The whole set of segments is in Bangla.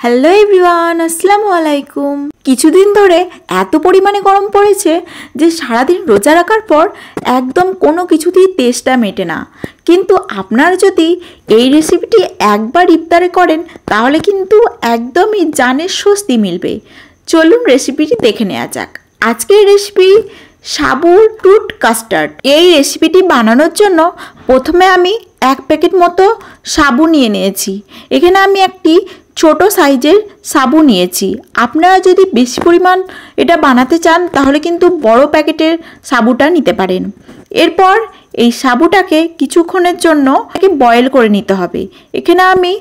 হ্যালো এভরিওয়ান, আসসালামু আলাইকুম। কিছুদিন ধরে এত পরিমাণে গরম পড়েছে যে সারাদিন রোজা রাখার পর একদম কোনো কিছুতেই তেষ্টা মেটে না। কিন্তু আপনারা যদি এই রেসিপিটি একবার ইফতারে করেন তাহলে কিন্তু একদমই জানের স্বস্তি মিলবে। চলুন রেসিপিটি দেখে নেওয়া যাক। আজকের রেসিপি সাবুর ফ্রুট কাস্টার্ড। এই রেসিপিটি বানানোর জন্য প্রথমে আমি 1 প্যাকেট মতো সাবু নিয়ে নিয়েছি। এখানে আমি একটি ছোট সাইজের সাবু নিয়েছি। আপনারা যদি বেশি পরিমাণ এটা বানাতে চান তাহলে কিন্তু বড় প্যাকেটের সাবুটা নিতে পারেন। এরপর এই সাবুটাকে কিছুক্ষণের জন্য বয়েল করে নিতে হবে। এখানে আমি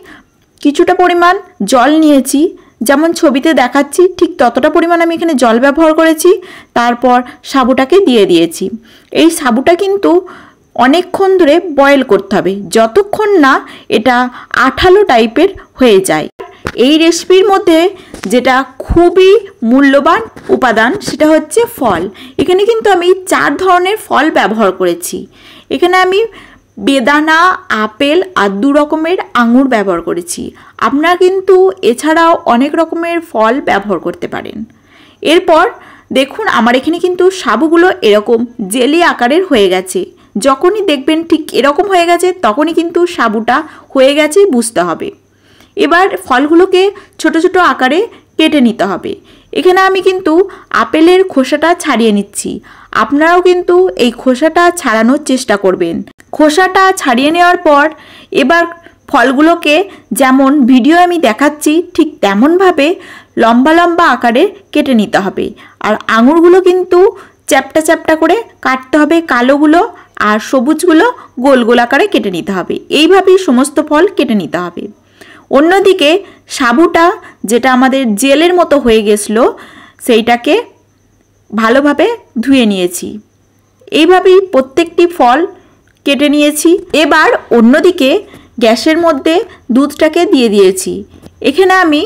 কিছুটা পরিমাণ জল নিয়েছি, যেমন ছবিতে দেখাচ্ছি ঠিক ততটা পরিমাণ আমি এখানে জল ব্যবহার করেছি। তারপর সাবুটাকে দিয়ে দিয়েছি। এই সাবুটা কিন্তু অনেকক্ষণ ধরে বয়েল করতে হবে, যতক্ষণ না এটা আঠালো টাইপের হয়ে যায়। এই রেসিপির মধ্যে যেটা খুবই মূল্যবান উপাদান সেটা হচ্ছে ফল। এখানে কিন্তু আমি 4 ধরনের ফল ব্যবহার করেছি। এখানে আমি বেদানা, আপেল আর 2 রকমের আঙুর ব্যবহার করেছি। আপনারা কিন্তু এছাড়াও অনেক রকমের ফল ব্যবহার করতে পারেন। এরপর দেখুন আমার এখানে কিন্তু সাবুগুলো এরকম জেলি আকারের হয়ে গেছে। যখনই দেখবেন ঠিক এরকম হয়ে গেছে তখনই কিন্তু সাবুটা হয়ে গেছে বুঝতে হবে। এবার ফলগুলোকে ছোট ছোট আকারে কেটে নিতে হবে। এখানে আমি কিন্তু আপেলের খোসাটা ছাড়িয়ে নিচ্ছি। আপনারাও কিন্তু এই খোসাটা ছাড়ানোর চেষ্টা করবেন। খোসাটা ছাড়িয়ে নেওয়ার পর এবার ফলগুলোকে যেমন ভিডিও আমি দেখাচ্ছি ঠিক তেমনভাবে লম্বা লম্বা আকারে কেটে নিতে হবে। আর আঙুরগুলো কিন্তু চ্যাপ্টা চ্যাপ্টা করে কাটতে হবে, কালোগুলো আর সবুজগুলো গোল গোল আকারে কেটে নিতে হবে। এইভাবেই সমস্ত ফল কেটে নিতে হবে। অন্যদিকে সাবুটা যেটা আমাদের জেলের মতো হয়ে গেছিলো সেইটাকে ভালোভাবে ধুয়ে নিয়েছি। এইভাবেই প্রত্যেকটি ফল কেটে নিয়েছি। এবার অন্যদিকে গ্যাসের মধ্যে দুধটাকে দিয়ে দিয়েছি। এখানে আমি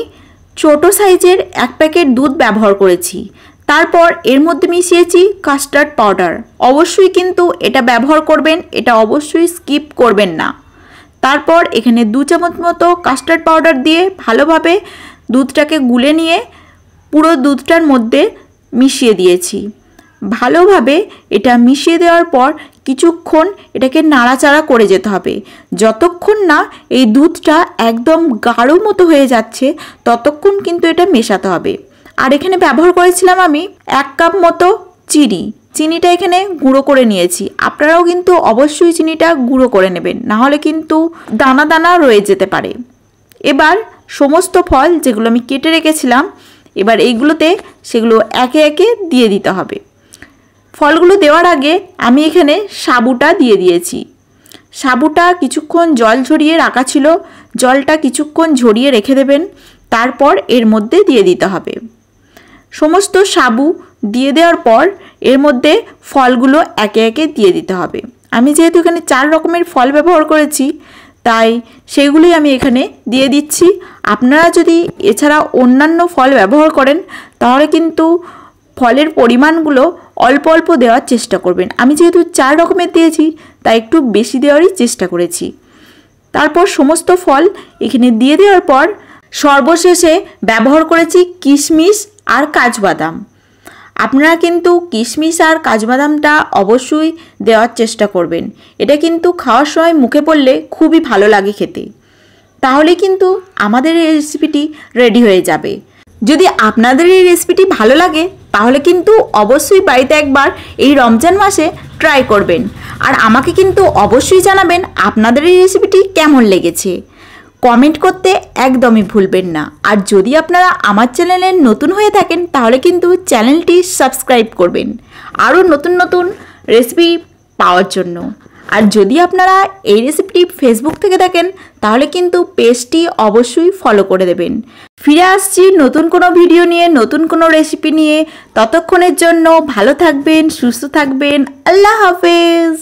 ছোট সাইজের 1 প্যাকেট দুধ ব্যবহার করেছি। তারপর এর মধ্যে মিশিয়েছি কাস্টার্ড পাউডার। অবশ্যই কিন্তু এটা ব্যবহার করবেন, এটা অবশ্যই স্কিপ করবেন না। তারপর এখানে 2 চামচ মতো কাস্টার্ড পাউডার দিয়ে ভালোভাবে দুধটাকে গুলে নিয়ে পুরো দুধটার মধ্যে মিশিয়ে দিয়েছি। ভালোভাবে এটা মিশিয়ে দেওয়ার পর কিছুক্ষণ এটাকে নাড়াচাড়া করে যেতে হবে। যতক্ষণ না এই দুধটা একদম গাঢ় মতো হয়ে যাচ্ছে ততক্ষণ কিন্তু এটা মেশাতে হবে। আর এখানে ব্যবহার করেছিলাম আমি 1 কাপ মতো চিনি। চিনিটা এখানে গুঁড়ো করে নিয়েছি। আপনারাও কিন্তু অবশ্যই চিনিটা গুঁড়ো করে নেবেন, না হলে কিন্তু দানা দানা রয়ে যেতে পারে। এবার সমস্ত ফল যেগুলো আমি কেটে রেখেছিলাম এবার এইগুলোতে সেগুলো একে একে দিয়ে দিতে হবে। ফলগুলো দেওয়ার আগে আমি এখানে সাবুটা দিয়ে দিয়েছি। সাবুটা কিছুক্ষণ জল ঝরিয়ে রাখা ছিল, জলটা কিছুক্ষণ ঝরিয়ে রেখে দেবেন। তারপর এর মধ্যে দিয়ে দিতে হবে। সমস্ত সাবু দিয়ে দেওয়ার পর এর মধ্যে ফলগুলো একে একে দিয়ে দিতে হবে। আমি যেহেতু এখানে 4 রকমের ফল ব্যবহার করেছি তাই সেগুলোই আমি এখানে দিয়ে দিচ্ছি। আপনারা যদি এছাড়া অন্যান্য ফল ব্যবহার করেন তাহলে কিন্তু ফলের পরিমাণগুলো অল্প অল্প দেওয়ার চেষ্টা করবেন। আমি যেহেতু 4 রকমের দিয়েছি তাই একটু বেশি দেওয়ারই চেষ্টা করেছি। তারপর সমস্ত ফল এখানে দিয়ে দেওয়ার পর সর্বশেষে ব্যবহার করেছি কিশমিশ আর কাজু বাদাম। আপনারা কিন্তু কিশমিশ আর কাজু বাদামটা অবশ্যই দেওয়ার চেষ্টা করবেন। এটা কিন্তু খাওয়ার সময় মুখে পড়লে খুবই ভালো লাগে খেতে। তাহলে কিন্তু আমাদের এই রেসিপিটি রেডি হয়ে যাবে। যদি আপনাদের এই রেসিপিটি ভালো লাগে তাহলে কিন্তু অবশ্যই বাড়িতে একবার এই রমজান মাসে ট্রাই করবেন। আর আমাকে কিন্তু অবশ্যই জানাবেন আপনাদের এই রেসিপিটি কেমন লেগেছে। কমেন্ট করতে একদমই ভুলবেন না। আর যদি আপনারা আমার চ্যানেলে নতুন হয়ে থাকেন তাহলে কিন্তু চ্যানেলটি সাবস্ক্রাইব করবেন আরও নতুন নতুন রেসিপি পাওয়ার জন্য। আর যদি আপনারা এই রেসিপিটি ফেসবুক থেকে দেখেন তাহলে কিন্তু পেজটি অবশ্যই ফলো করে দেবেন। ফিরে আসছি নতুন কোনো ভিডিও নিয়ে, নতুন কোনো রেসিপি নিয়ে। ততক্ষণের জন্য ভালো থাকবেন, সুস্থ থাকবেন। আল্লাহ হাফেজ।